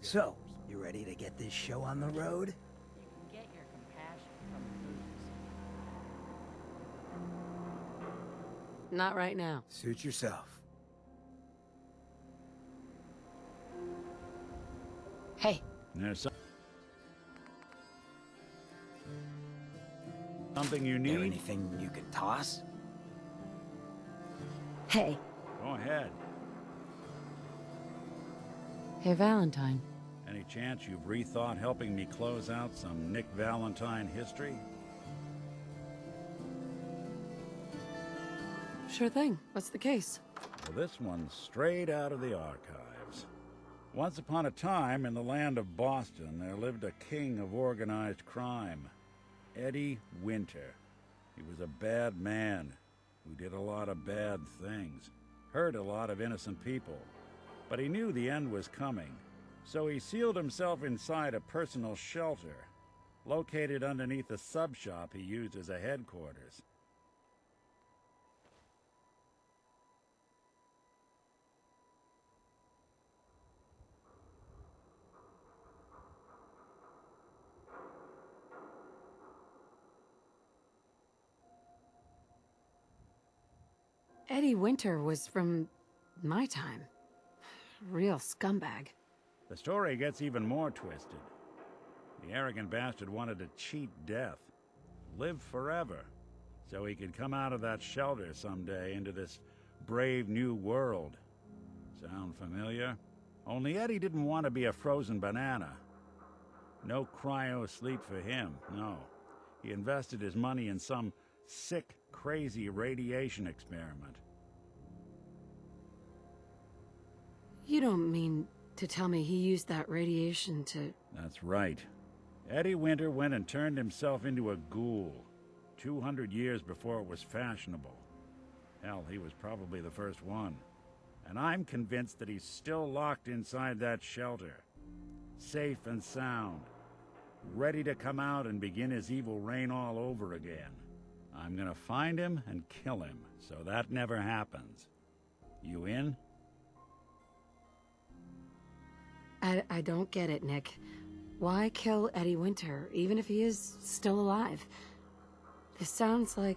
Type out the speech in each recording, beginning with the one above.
So, you ready to get this show on the road? You can get your compassion from booze. Not right now. Suit yourself. Hey. There's something you There need? anything you can toss? Hey. Go ahead. Hey, Valentine. Any chance you've rethought helping me close out some Nick Valentine history? Sure thing. What's the case? Well, this one's straight out of the archives. Once upon a time, in the land of Boston, there lived a king of organized crime, Eddie Winter. He was a bad man who did a lot of bad things, hurt a lot of innocent people. But he knew the end was coming, so he sealed himself inside a personal shelter, located underneath a sub-shop he used as a headquarters. Eddie Winter was from my time. Real scumbag. The story gets even more twisted. The arrogant bastard wanted to cheat death, live forever, so he could come out of that shelter someday into this brave new world. Sound familiar? Only Eddie didn't want to be a frozen banana. No cryo sleep for him, no. He invested his money in some sick, crazy radiation experiment. You don't mean to tell me he used that radiation to... That's right. Eddie Winter went and turned himself into a ghoul, 200 years before it was fashionable. Hell, he was probably the first one. And I'm convinced that he's still locked inside that shelter, safe and sound, ready to come out and begin his evil reign all over again. I'm gonna find him and kill him, so that never happens. You in? I don't get it, Nick. Why kill Eddie Winter, even if he is still alive? This sounds like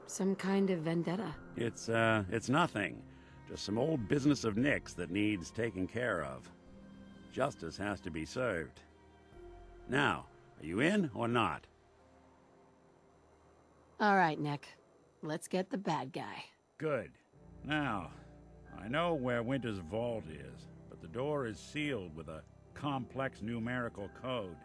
some kind of vendetta. It's nothing. Just some old business of Nick's that needs taken care of. Justice has to be served. Now, are you in or not? All right, Nick. Let's get the bad guy. Good. Now, I know where Winter's vault is, but the door is sealed with a complex numerical code.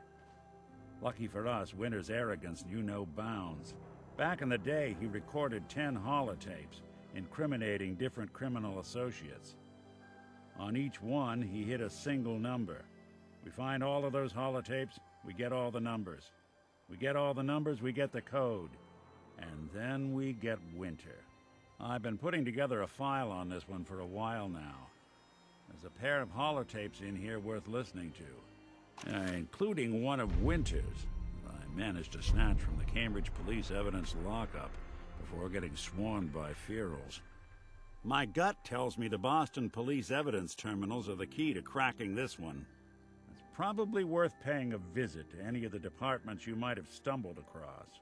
Lucky for us, Winter's arrogance knew no bounds. Back in the day, he recorded 10 holotapes, incriminating different criminal associates. On each one, he hit a single number. We find all of those holotapes, we get all the numbers. We get all the numbers, we get the code. And then we get Winter. I've been putting together a file on this one for a while now. There's a pair of holotapes in here worth listening to, including one of Winter's that I managed to snatch from the Cambridge Police Evidence lockup before getting swarmed by ferals. My gut tells me the Boston Police Evidence terminals are the key to cracking this one. It's probably worth paying a visit to any of the departments you might have stumbled across.